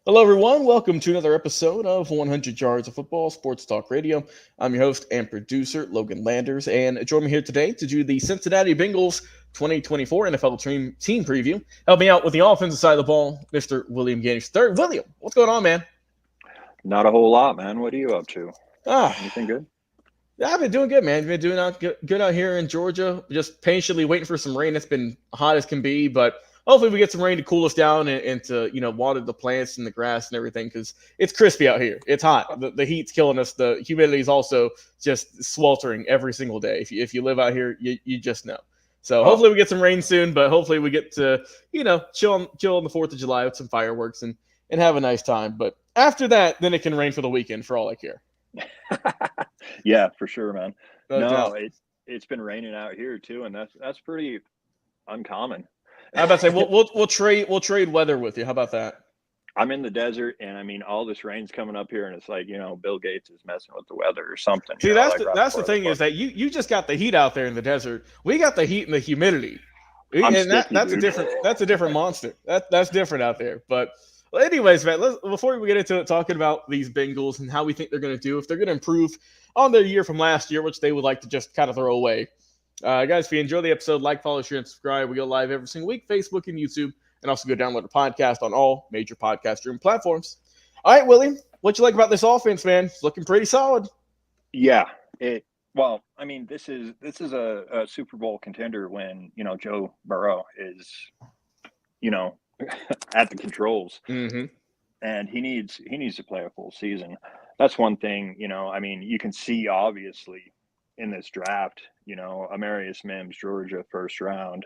Hello, everyone. Welcome to another episode of 100 Yards of Football Sports Talk Radio. I'm your host and producer, Logan Landers, and join me here today to do the Cincinnati Bengals 2024 NFL team preview. Help me out with the offensive side of the ball, Mr. William Yanish III. William, what's going on, man? Not a whole lot, man. What are you up to? Ah, Anything good? I've been doing good, man. Been doing good out here in Georgia. Just patiently waiting for some rain. It's been hot as can be, but hopefully we get some rain to cool us down and to water the plants and the grass and everything because it's crispy out here. It's hot. The heat's killing us. The humidity is also just sweltering every single day. If you live out here, you just know. So Oh, hopefully we get some rain soon, but hopefully we get to chill on the 4th of July with some fireworks and have a nice time. But after that, then it can rain for the weekend for all I care. yeah, for sure, man. No No, doubt. it's been raining out here too, and that's pretty uncommon. I about to say we'll trade weather with you. How about that? I'm in the desert, and I mean, all this rain's coming up here, and it's like Bill Gates is messing with the weather or something, See, that's like the, right that's the before the thing is book. that you just got the heat out there in the desert. We got the heat and the humidity, I'm and sticky, that's a dude. different monster. That's different out there. But well, anyways, man, before we get into it, talking about these Bengals and how we think they're going to do, if they're going to improve on their year from last year, which they would like to just kind of throw away. Guys, if you enjoy the episode, like, follow, share, and subscribe. We go live every single week, Facebook and YouTube, and also go download the podcast on all major podcast streaming platforms. All right, William, what you like about this offense, man? It's looking pretty solid. Yeah, it. Well, I mean, this is a Super Bowl contender when Joe Burrow is you know at the controls. Mm-hmm. And he needs to play a full season. That's one thing, I mean, you can see obviously in this draft, Amarius Mims, Georgia, first round.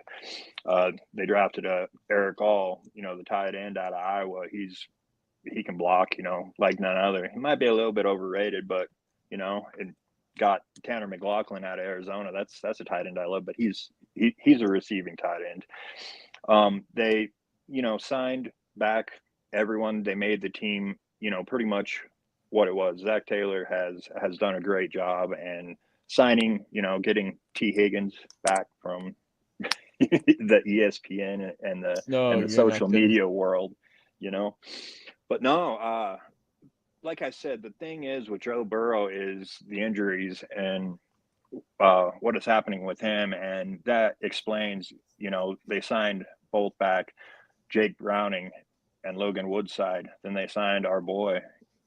They drafted Eric All, the tight end out of Iowa. He can block, like none other. He might be a little bit overrated, but and got Tanner McLaughlin out of Arizona. That's a tight end I love, but he's a receiving tight end. They signed back everyone. They made the team pretty much what it was. Zach Taylor has done a great job, and signing, getting T Higgins back from the ESPN and the No, and the you're not social kidding. media world, you know. But no, like I said, the thing is with Joe Burrow is the injuries and what is happening with him, and that explains. They signed both back, Jake Browning and Logan Woodside. Then they signed our boy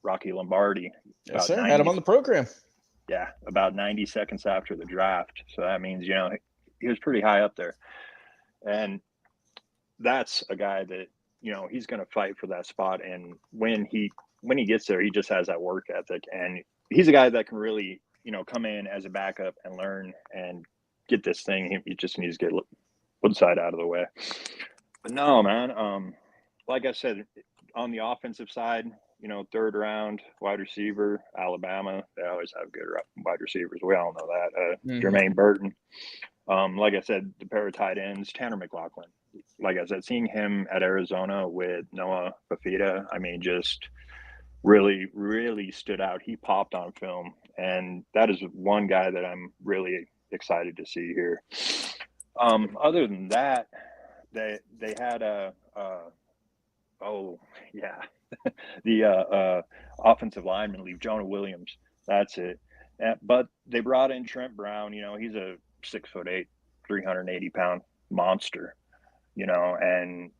Rocky Lombardi Yes, about sir. Had him 90, on the program. yeah, about 90 seconds after the draft. So that means he was pretty high up there, and that's a guy that he's going to fight for that spot. And when he gets there, he just has that work ethic, and he's a guy that can really come in as a backup and learn and get this thing. He just needs to get Woodside out of the way. But no, man. Like I said, on the offensive side, third round wide receiver, Alabama. They always have good wide receivers. We all know that. Mm-hmm. Jermaine Burton. Like I said, the pair of tight ends, Tanner McLaughlin. Like I said, seeing him at Arizona with Noah Fafita, I mean, just really, really stood out. He popped on film, and that is one guy that I'm really excited to see here. Other than that, they had oh yeah, the offensive lineman leave, Jonah Williams. That's it. But they brought in Trent Brown. He's a 6'8", 380-pound monster. And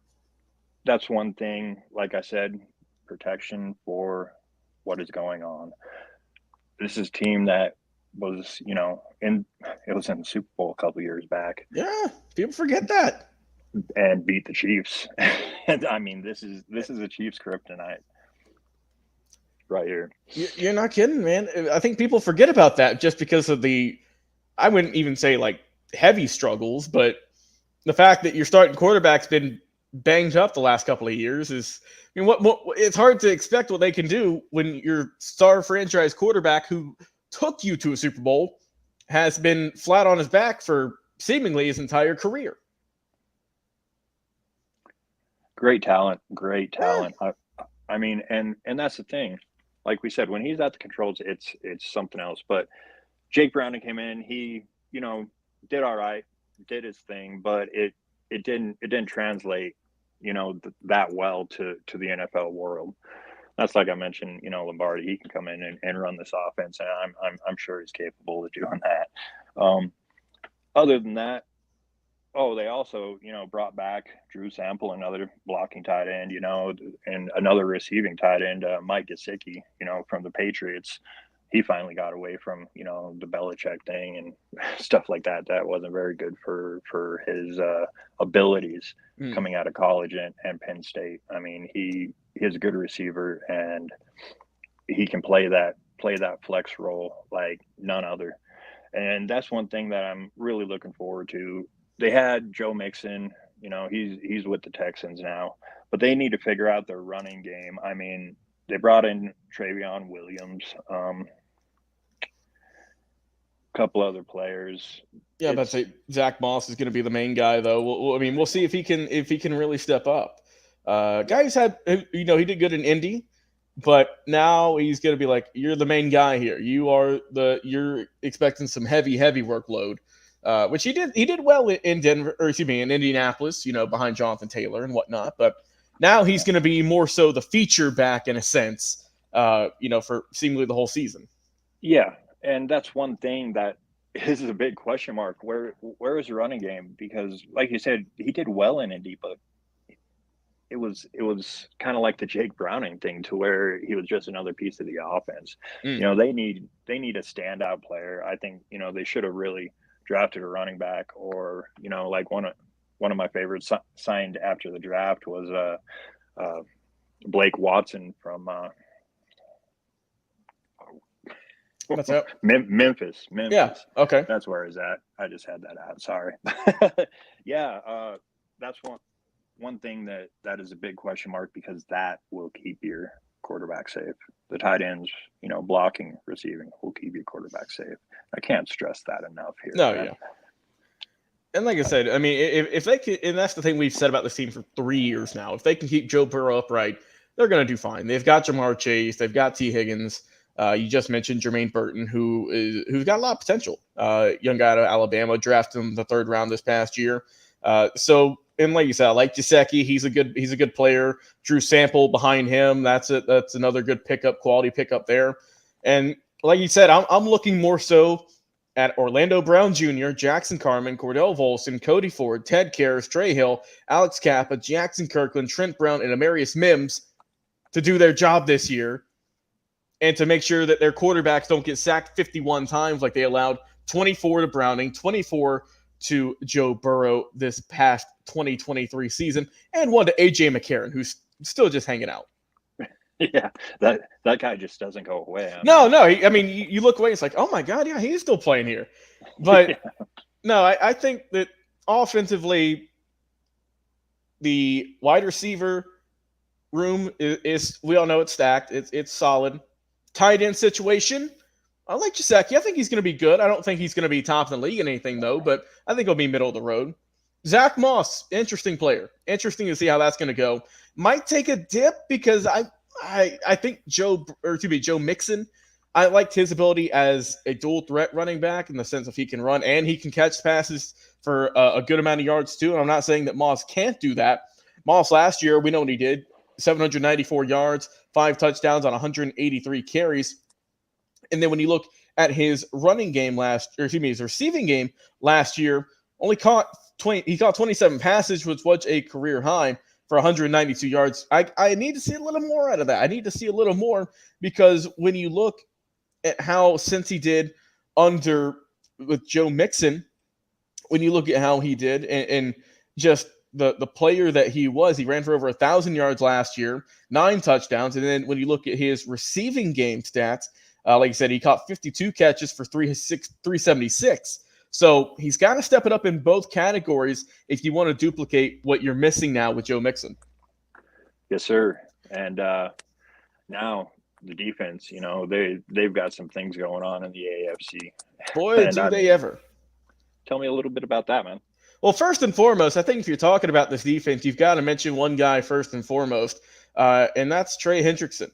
that's one thing. Like I said, protection for what is going on. This is a team that was, in it was in the Super Bowl a couple of years back Yeah, people forget that. and beat the Chiefs. And I mean, this is a Chiefs kryptonite right here. You're not kidding, man. I think people forget about that just because of I wouldn't even say like heavy struggles, but the fact that your starting quarterback's been banged up the last couple of years is, I mean, what it's hard to expect what they can do when your star franchise quarterback who took you to a Super Bowl has been flat on his back for seemingly his entire career. Great talent, great Yeah, talent. I mean, and that's the thing. Like we said, when he's at the controls, it's something else. But Jake Browning came in. He did all right, did his thing, but it didn't translate that well to the NFL world. That's like I mentioned, Lombardi, he can come in and run this offense, and I'm sure he's capable of doing that. Other than that, oh, they also, brought back Drew Sample, another blocking tight end, and another receiving tight end, Mike Gesicki, from the Patriots. He finally got away from, the Belichick thing and stuff like that. That wasn't very good for his abilities coming out of college and Penn State. I mean, he's a good receiver, and he can play that flex role like none other. And that's one thing that I'm really looking forward to. They had Joe Mixon, he's with the Texans now, but they need to figure out their running game. I mean, they brought in Travion Williams, couple other players. Yeah, but Zach Moss is going to be the main guy, though. We'll see if he can really step up. Guy who's had, he did good in Indy, but now he's going to be like, you're the main guy here. You're expecting some heavy workload, which he did. He did well in Denver, or excuse me, in Indianapolis. Behind Jonathan Taylor and whatnot. But now he's going to be more so the feature back in a sense. For seemingly the whole season. Yeah. And that's one thing that is a big question mark. Where is the running game? Because, like you said, he did well in Indy, but it was kind of like the Jake Browning thing, to where he was just another piece of the offense. They need a standout player. I think they should have really drafted a running back, or like one of my favorites signed after the draft was Blake Watson from. What's up? Memphis. Yeah. Okay. That's where he's at. I just had that out. Sorry. Yeah. That's one thing that is a big question mark, because that will keep your quarterback safe. The tight ends, blocking, receiving will keep your quarterback safe. I can't stress that enough here. No, yeah. And like I said, I mean, if they can, and that's the thing we've said about this team for 3 years now, if they can keep Joe Burrow upright, they're going to do fine. They've got Jamar Chase. They've got T. Higgins. You just mentioned Jermaine Burton, who's got a lot of potential. Young guy out of Alabama, drafted him in the 3rd round this past year. And like you said, I like Gesicki. He's a good player. Drew Sample behind him. That's another good quality pickup there. And like you said, I'm looking more so at Orlando Brown Jr., Jackson Carman, Cordell Volson, Cody Ford, Ted Karras, Trey Hill, Alex Kappa, Jackson Kirkland, Trent Brown, and Amarius Mims to do their job this year, and to make sure that their quarterbacks don't get sacked 51 times like they allowed 24 to Browning, 24 to Joe Burrow this past 2023 season, and one to A.J. McCarron, who's still just hanging out. Yeah, that guy just doesn't go away. No. You look away, it's like, oh my God, yeah, he's still playing here. But yeah. No, I think that offensively, the wide receiver room is we all know it's stacked. It's solid. Tight end situation, I like Gesicki. I think he's going to be good. I don't think he's going to be top in the league in anything, though, but I think he'll be middle of the road. Zach Moss, interesting player. Interesting to see how that's going to go. Might take a dip, because I think Joe Mixon, I liked his ability as a dual threat running back, in the sense of he can run and he can catch passes for a good amount of yards too. And I'm not saying that Moss can't do that. Moss last year, we know what he did. 794 yards, 5 touchdowns on 183 carries. And then when you look at his his receiving game last year, only caught 27 passes, which was a career high for 192 yards. I need to see a little more out of that. I need to see a little more, because when you look at how Cincy did with Joe Mixon, when you look at how he did and just the player that he ran for over 1,000 yards last year, 9 touchdowns. And then when you look at his receiving game stats, like I said, he caught 52 catches for 376. So he's got to step it up in both categories if you want to duplicate what you're missing now with Joe Mixon. Yes, sir. And now the defense, they've got some things going on in the AFC. Boy, do they ever. Tell me a little bit about that, man. Well, first and foremost, I think if you're talking about this defense, you've got to mention one guy first and foremost, and that's Trey Hendrickson.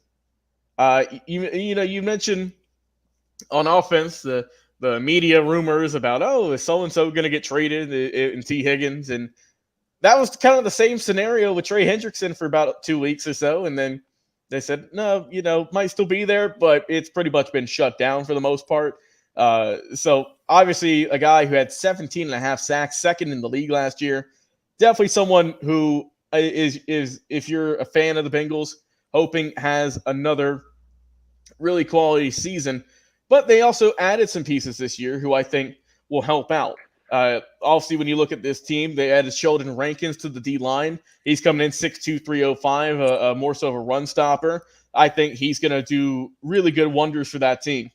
You mentioned on offense the media rumors about, is so-and-so going to get traded in T. Higgins, and that was kind of the same scenario with Trey Hendrickson for about 2 weeks or so. And then they said, no, might still be there, but it's pretty much been shut down for the most part. So obviously a guy who had 17 and a half sacks, second in the league last year. Definitely someone who is if you're a fan of the Bengals, hoping has another really quality season. But they also added some pieces this year who I think will help out. Obviously, when you look at this team, they added Sheldon Rankins to the D line. He's coming in 6'2", 305, more so of a run stopper. I think he's going to do really good wonders for that team.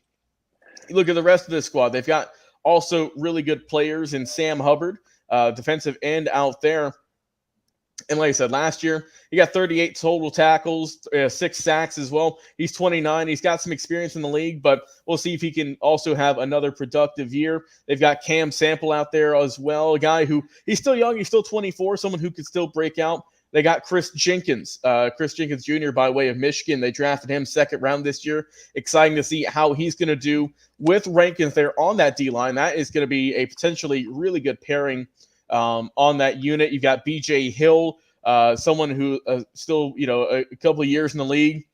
You look at the rest of this squad. They've got also really good players in Sam Hubbard, defensive end out there. And like I said, last year, he got 38 total tackles, 6 sacks as well. He's 29. He's got some experience in the league, but we'll see if he can also have another productive year. They've got Cam Sample out there as well, a guy who he's still young. He's still 24, someone who could still break out. They got Chris Jenkins Jr. by way of Michigan. They drafted him second round this year. Exciting to see how he's going to do with Rankins there on that D-line. That is going to be a potentially really good pairing on that unit. You've got B.J. Hill, someone who still, a couple of years in the league.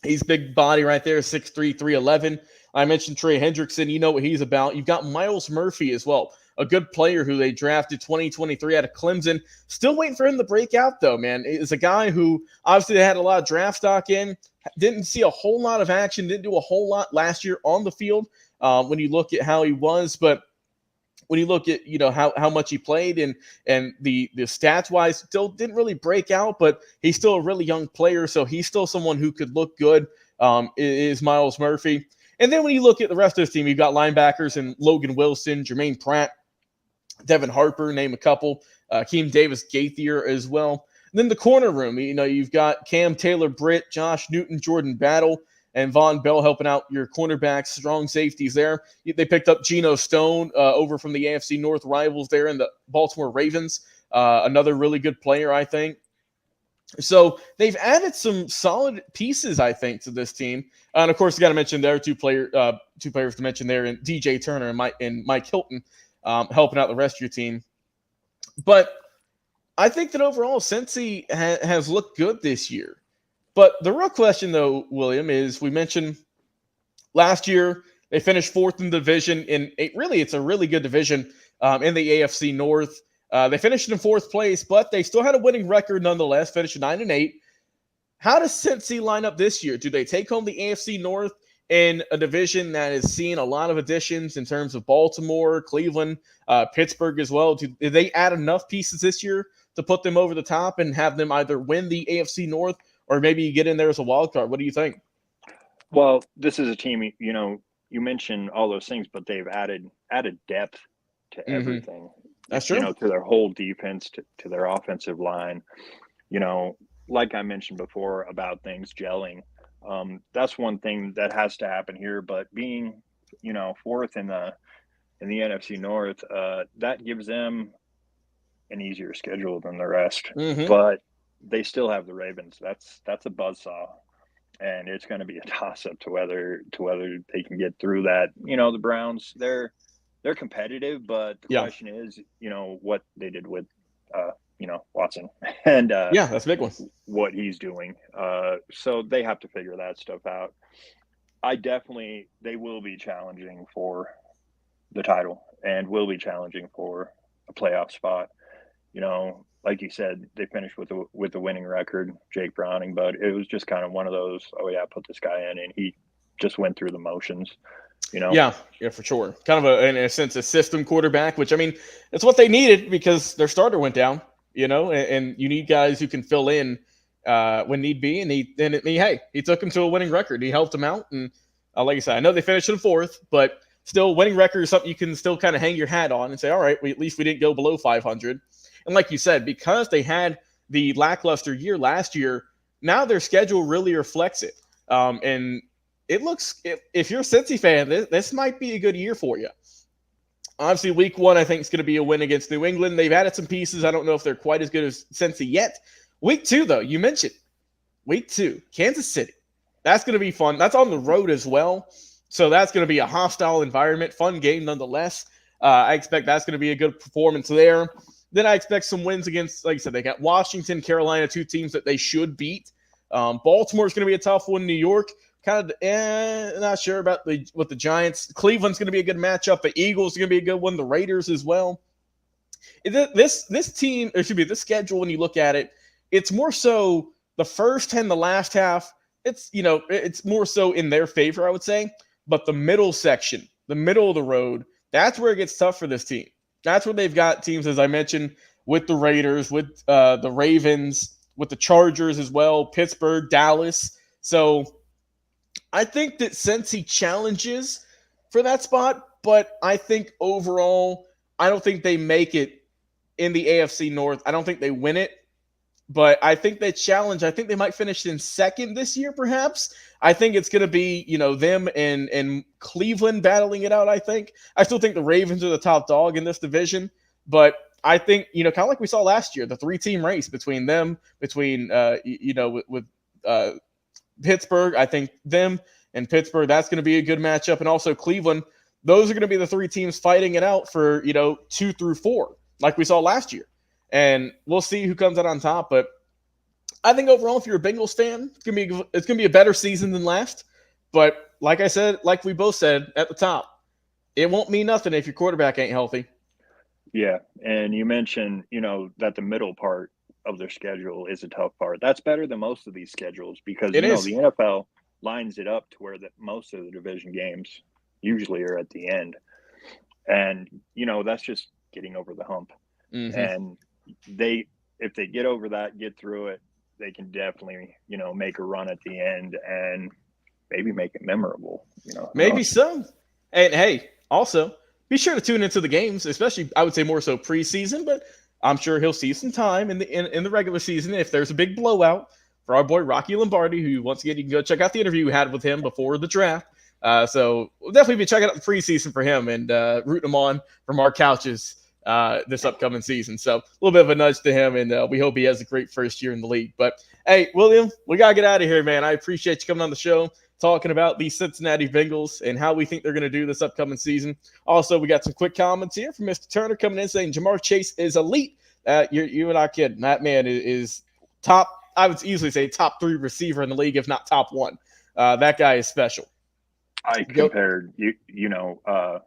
He's big body right there, 6'3", 311. I mentioned Trey Hendrickson. You know what he's about. You've got Miles Murphy as well, a good player who they drafted 2023 out of Clemson. Still waiting for him to break out, though, man. It's a guy who obviously they had a lot of draft stock in. Didn't see a whole lot of action. Didn't do a whole lot last year on the field when you look at how he was. But when you look at how much he played and the stats wise, still didn't really break out, but he's still a really young player, so he's still someone who could look good. Is Miles Murphy, and then when you look at the rest of this team, you've got linebackers and Logan Wilson, Jermaine Pratt, Devin Harper, name a couple, Keem Davis Gaither as well. And then the corner room, you've got Cam Taylor-Britt, Josh Newton, Jordan Battle, and Von Bell helping out your cornerbacks, strong safeties there. They picked up Geno Stone over from the AFC North rivals there in the Baltimore Ravens. Another really good player, I think. So they've added some solid pieces, I think, to this team. And, of course, you got to mention there are two players to mention there, and DJ Turner and Mike Hilton helping out the rest of your team. But I think that overall, Cincy has looked good this year. But the real question, though, William, is we mentioned last year they finished fourth in the division. It's a really good division in the AFC North. They finished in fourth place, but they still had a winning record nonetheless, finished 9-8. How does Cincy line up this year? Do they take home the AFC North in a division that is seeing a lot of additions in terms of Baltimore, Cleveland, Pittsburgh as well? Did they add enough pieces this year to put them over the top and have them either win the AFC North or maybe you get in there as a wild card? What do you think? Well, this is a team, you mentioned all those things, but they've added depth to everything. That's true. To their whole defense, to their offensive line. Like I mentioned before about things gelling, that's one thing that has to happen here. But being, fourth in the NFC North, that gives them an easier schedule than the rest. But they still have the Ravens. That's a buzzsaw, and it's going to be a toss-up to whether they can get through that. The Browns, they're competitive, but the question is, what they did with, Watson and that's a big one. What he's doing. So they have to figure that stuff out. They will be challenging for the title and will be challenging for a playoff spot. Like you said, they finished with the winning record, Jake Browning, but it was just kind of one of those, put this guy in, and he just went through the motions, Yeah, for sure. Kind of in a sense, a system quarterback, which, it's what they needed because their starter went down, and you need guys who can fill in when need be, and he took him to a winning record. He helped him out, and like I said, I know they finished in fourth, but still, winning record is something you can still kind of hang your hat on and say, all right, at least we didn't go below 500. And like you said, because they had the lackluster year last year, now their schedule really reflects it. And it looks, if you're a Cincy fan, this might be a good year for you. Obviously, week one, I think, is going to be a win against New England. They've added some pieces. I don't know if they're quite as good as Cincy yet. Week two, though, you mentioned. Week two, Kansas City. That's going to be fun. That's on the road as well. So that's going to be a hostile environment, fun game nonetheless. I expect that's going to be a good performance there. then I expect some wins against, like I said, they got Washington, Carolina, two teams that they should beat. Baltimore's going to be a tough one. New York, kind of not sure about with the Giants. Cleveland's going to be a good matchup. The Eagles are going to be a good one. The Raiders as well. This team, or should be this schedule, when you look at it, it's more so the first and the last half. It's more so in their favor, I would say. But the middle section, the middle of the road, that's where it gets tough for this team. That's where they've got teams, as I mentioned, with the Raiders, with the Ravens, with the Chargers as well, Pittsburgh, Dallas. So I think that Cincy challenges for that spot, but I think overall, I don't think they make it in the AFC North. I don't think they win it, but I think they challenge. I think they might finish in second this year, perhaps. I think it's going to be, them and Cleveland battling it out, I think. I still think the Ravens are the top dog in this division, but I think, kind of like we saw last year, the three-team race between them, with Pittsburgh. I think them and Pittsburgh, that's going to be a good matchup. And also Cleveland, those are going to be the three teams fighting it out for, 2 through 4, like we saw last year. And we'll see who comes out on top. But I think overall, if you're a Bengals fan, it's gonna be a better season than last. But like I said, like we both said at the top, it won't mean nothing if your quarterback ain't healthy. Yeah, and you mentioned, that the middle part of their schedule is a tough part. That's better than most of these schedules because It is. the NFL lines it up to where most of the division games usually are at the end, and that's just getting over the hump. Mm-hmm. And if they get over that, get through it, they can definitely make a run at the end and maybe make it memorable. Maybe so. And hey, also be sure to tune into the games, especially I would say more so preseason, but I'm sure he'll see some time in the regular season if there's a big blowout for our boy Rocky Lombardi, who once again you can go check out the interview we had with him before the draft. So we'll definitely be checking out the preseason for him and rooting him on from our couches this upcoming season. So a little bit of a nudge to him, and we hope he has a great first year in the league. But hey, William, we got to get out of here, man. I appreciate you coming on the show, talking about the Cincinnati Bengals and how we think they're going to do this upcoming season. Also, we got some quick comments here from Mr. Turner coming in saying Jamar Chase is elite. You're not kidding. That man is top, I would easily say top 3 receiver in the league, if not top 1. That guy is special. I compared,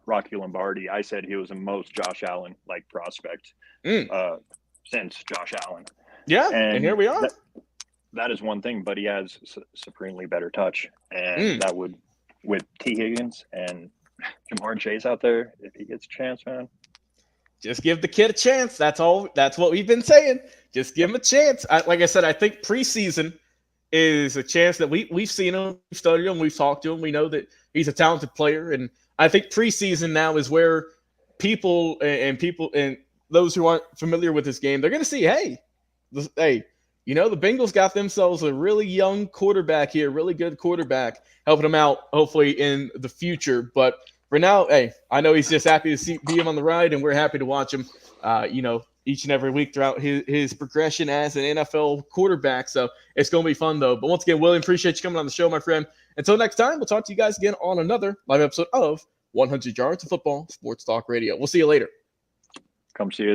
Rocky Lombardi. I said he was the most Josh Allen-like prospect since Josh Allen. Yeah, and here we are. That is one thing, but he has supremely better touch. And that would, with T. Higgins and Jamar Chase out there, if he gets a chance, man. Just give the kid a chance. That's all. That's what we've been saying. Just give him a chance. Like I said, I think preseason is a chance that we've seen him, we've studied him, we've talked to him. We know that he's a talented player. And I think preseason now is where people and those who aren't familiar with this game, they're going to see, hey, the Bengals got themselves a really young quarterback here, really good quarterback, helping them out hopefully in the future. But for now, hey, I know he's just happy to be him on the ride, and we're happy to watch him, each and every week throughout his progression as an NFL quarterback. So it's going to be fun, though. But once again, William, appreciate you coming on the show, my friend. Until next time, we'll talk to you guys again on another live episode of 100 Yards of Football Sports Talk Radio. We'll see you later. Come see you.